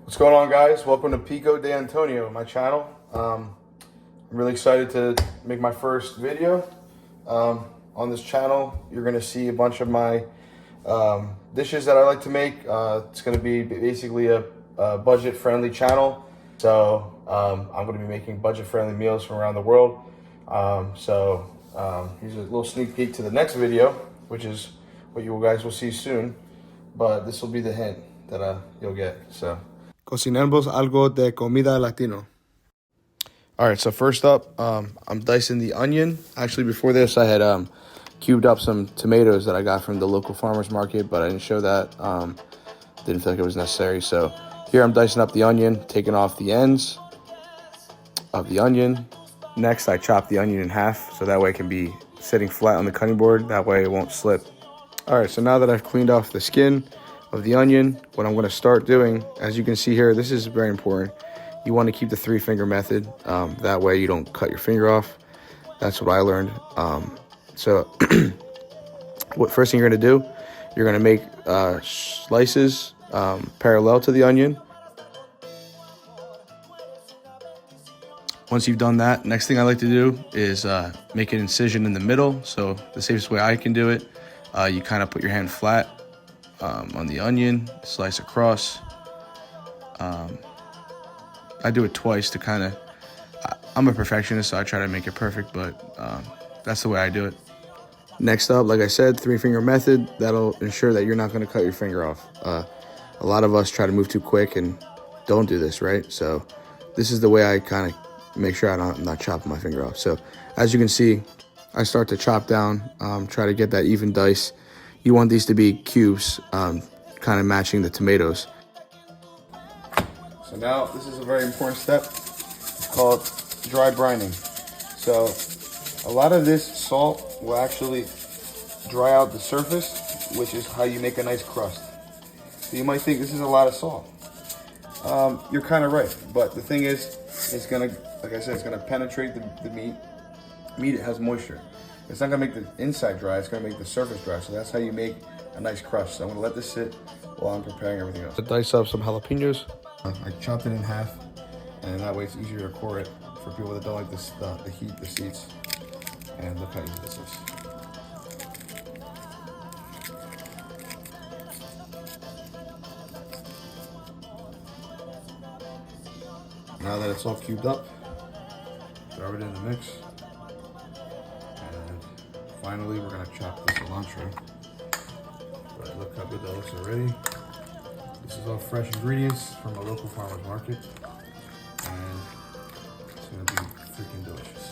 What's going on, guys? Welcome to Pico de Antonio, my channel. I'm really excited to make my first video. On this channel, you're gonna see a bunch of my dishes that I like to make. It's gonna be basically a budget-friendly channel. So I'm gonna be making budget-friendly meals from around the world. Here's a little sneak peek to the next video, which is what you guys will see soon. But this will be the hint that you'll get. So. Cocinemos algo de comida latino. All right, so first up, I'm dicing the onion. Actually, before this, I had cubed up some tomatoes that I got from the local farmer's market, but I didn't show that. Didn't feel like it was necessary. So here I'm dicing up the onion, taking off the ends of the onion. Next, I chop the onion in half, so that way it can be sitting flat on the cutting board. That way it won't slip. All right, so now that I've cleaned off the skin of the onion, what I'm going to start doing, as you can see here, this is very important. You want to keep the 3-finger method. That way you don't cut your finger off. That's what I learned. What first thing you're going to do, you're going to make slices parallel to the onion. Once you've done that, next thing I like to do is make an incision in the middle. So the safest way I can do it, you kind of put your hand flat on the onion, slice across. I do it twice to kind of, I'm a perfectionist, so I try to make it perfect, but that's the way I do it. Next up, like I said, 3-finger method. That'll ensure that you're not going to cut your finger off. A lot of us try to move too quick and don't do this, right? So this is the way I kind of make sure I'm not chopping my finger off. So as you can see, I start to chop down, try to get that even dice. You want these to be cubes, kind of matching the tomatoes. So now this is a very important step. It's called dry brining. So a lot of this salt will actually dry out the surface, which is how you make a nice crust. So you might think this is a lot of salt. You're kind of right, but the thing is, it's gonna, like I said, it's gonna penetrate the meat. Meat, it has moisture. It's not gonna make the inside dry, it's gonna make the surface dry. So that's how you make a nice crust. So I'm gonna let this sit while I'm preparing everything else. I dice up some jalapenos. I chopped it in half, and that way it's easier to core it for people that don't like this, the heat, the seeds. And look how easy this is. Now that it's all cubed up, throw it in the mix. And finally, we're gonna chop the cilantro. But look how good that looks already. This is all fresh ingredients from a local farmer's market. And it's gonna be freaking delicious.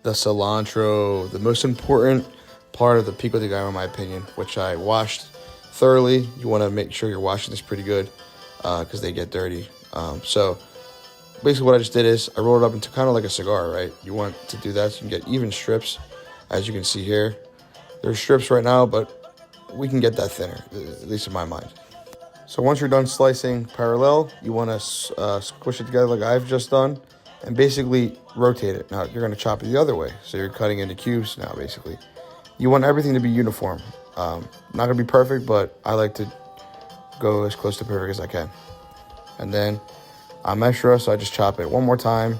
The cilantro, the most important part of the pico de gallo, in my opinion, which I washed thoroughly. You wanna make sure you're washing this pretty good because they get dirty. So basically what I just did is I rolled it up into kind of like a cigar, right? You want to do that so you can get even strips, as you can see here. There's strips right now, but we can get that thinner, at least in my mind. So once you're done slicing parallel, you want to squish it together like I've just done and basically rotate it. Now you're going to chop it the other way. So you're cutting into cubes now, basically. You want everything to be uniform. Not going to be perfect, but I like to go as close to perfect as I can. And then I'm extra, so I just chop it one more time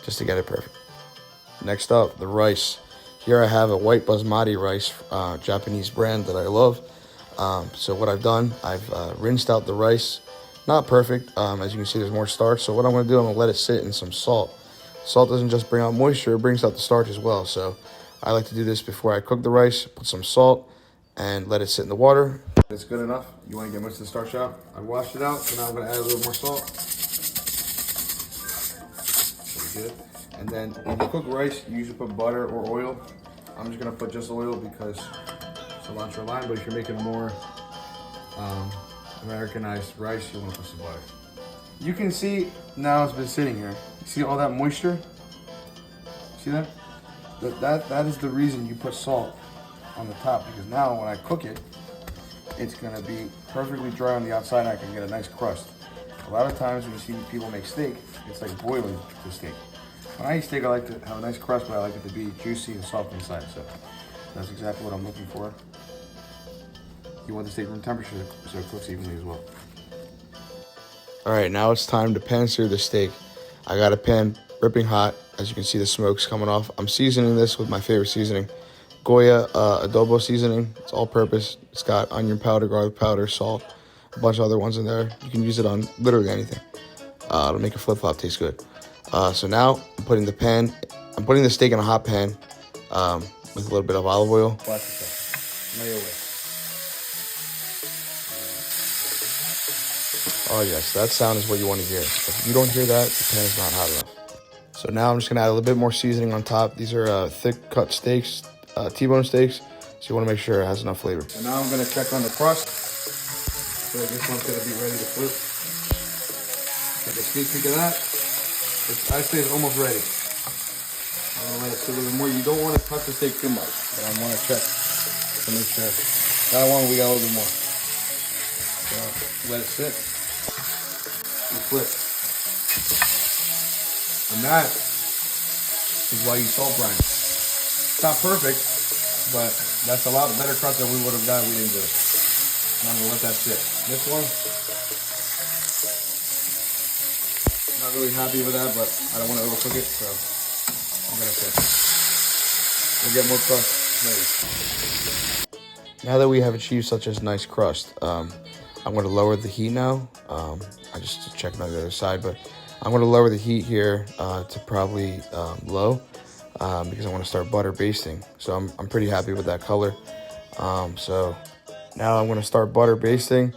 just to get it perfect. Next up, the rice. Here I have a white basmati rice, Japanese brand that I love. So what I've done, I've rinsed out the rice. Not perfect, as you can see there's more starch. So what I'm gonna do, I'm gonna let it sit in some salt. Salt doesn't just bring out moisture, it brings out the starch as well. So I like to do this before I cook the rice, put some salt and let it sit in the water. It's good enough. You wanna get most of the starch out. I washed it out, so now I'm gonna add a little more salt. Good. And then when you cook rice, you usually put butter or oil. I'm just gonna put just oil because cilantro lime, but if you're making a more Americanized rice, you want to put some butter. You can see now it's been sitting here. You see all that moisture? See that? That is the reason you put salt on the top, because now when I cook it, it's gonna be perfectly dry on the outside and I can get a nice crust. A lot of times when you see people make steak, it's like boiling the steak. When I eat steak, I like to have a nice crust, but I like it to be juicy and soft inside. So that's exactly what I'm looking for. You want the steak room temperature so it cooks evenly as well. All right, now it's time to pan sear the steak. I got a pan ripping hot. As you can see, the smoke's coming off. I'm seasoning this with my favorite seasoning, Goya adobo seasoning. It's all purpose. It's got onion powder, garlic powder, salt, a bunch of other ones in there. You can use it on literally anything. It'll make a flip-flop taste good. So now I'm putting the steak in a hot pan with a little bit of olive oil. Oh yes, that sound is what you want to hear. If you don't hear that, the pan is not hot enough. So now I'm just gonna add a little bit more seasoning on top. These are thick cut steaks, T-bone steaks. So you wanna make sure it has enough flavor. And now I'm gonna check on the crust. So this one's gonna be ready to flip. Take a sneak peek of that. I'd say it's almost ready. I'm gonna let it sit a little more. You don't wanna cut the steak too much, but I wanna check to make sure. That one we got a little bit more. So let it sit. You flip. And that is why you salt brine. It's not perfect, but that's a lot better crust than we would have got if we didn't do it. And I'm gonna let that sit. This one, not really happy with that, but I don't want to overcook it, so I'm gonna sit. We'll get more crust later. Now that we have achieved such a nice crust, I'm gonna lower the heat now. I just checked on the other side, but I'm going to lower the heat here to probably low because I want to start butter basting. So I'm pretty happy with that color. So now I'm going to start butter basting.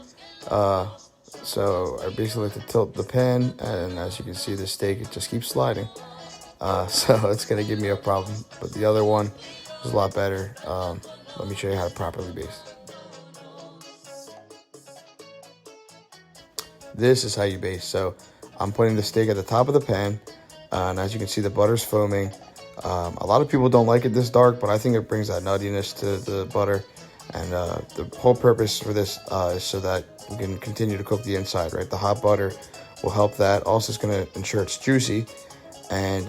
So I basically like to tilt the pan, and as you can see, the steak, it just keeps sliding. So it's going to give me a problem. But the other one is a lot better. Let me show you how to properly baste. This is how you baste. So I'm putting the steak at the top of the pan, and as you can see, the butter's foaming. A lot of people don't like it this dark, but I think it brings that nuttiness to the butter. And the whole purpose for this is so that we can continue to cook the inside, right? The hot butter will help that. Also, it's going to ensure it's juicy. And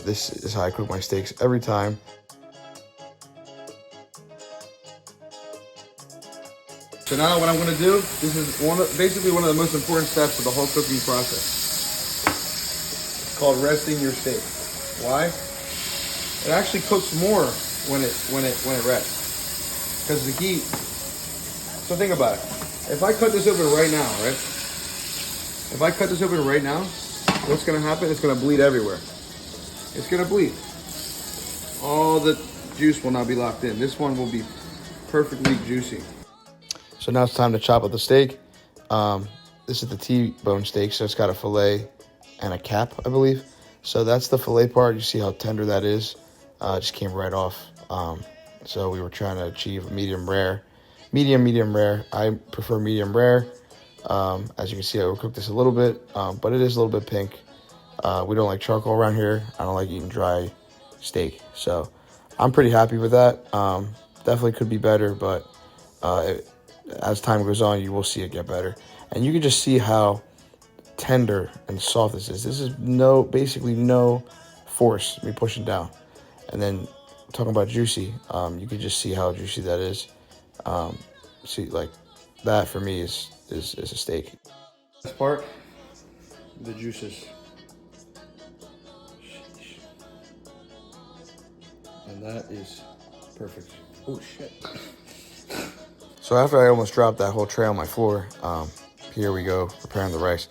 this is how I cook my steaks every time. So now what I'm going to do, this is basically one of the most important steps of the whole cooking process. It's called resting your steak. Why? It actually cooks more when it rests. Because the heat, so think about it. If I cut this open right now, right? If I cut this open right now, what's going to happen? It's going to bleed everywhere. It's going to bleed. All the juice will not be locked in. This one will be perfectly juicy. So now it's time to chop up the steak. This is the T-bone steak, so it's got a fillet and a cap, I believe. So that's the fillet part. You see how tender that is. It just came right off. So we were trying to achieve medium rare. Medium rare. I prefer medium rare. As you can see, I overcooked this a little bit, but it is a little bit pink. We don't like charcoal around here. I don't like eating dry steak. So I'm pretty happy with that. Definitely could be better, but as time goes on, you will see it get better. And you can just see how tender and soft this is. This is basically no force, me pushing down. And then talking about juicy, you can just see how juicy that is. See, like that for me is a steak. This part, the juices. And that is perfect. Oh shit. So after I almost dropped that whole tray on my floor, here we go, preparing the rice.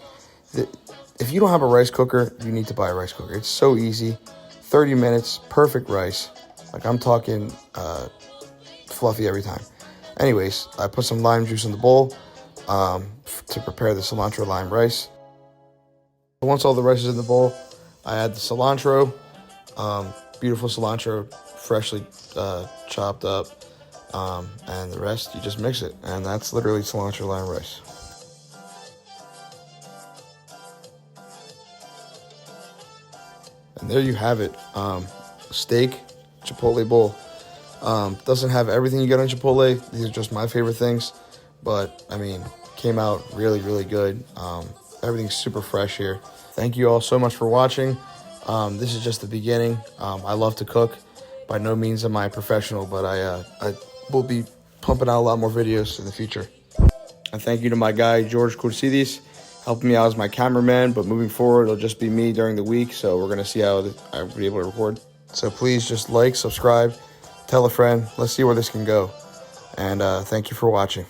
If you don't have a rice cooker, you need to buy a rice cooker. It's so easy, 30 minutes, perfect rice. Like I'm talking fluffy every time. Anyways, I put some lime juice in the bowl to prepare the cilantro lime rice. Once all the rice is in the bowl, I add the cilantro, beautiful cilantro, freshly chopped up. And the rest, you just mix it. And that's literally cilantro lime rice. And there you have it. Steak, Chipotle bowl. Doesn't have everything you get on Chipotle. These are just my favorite things. But, I mean, came out really, really good. Everything's super fresh here. Thank you all so much for watching. This is just the beginning. I love to cook. By no means am I a professional, but I will be pumping out a lot more videos in the future. And thank you to my guy, George Coursidis. helping me out as my cameraman, but moving forward, it'll just be me during the week. So we're going to see how I'll be able to record. So please just like, subscribe, tell a friend. Let's see where this can go. And thank you for watching.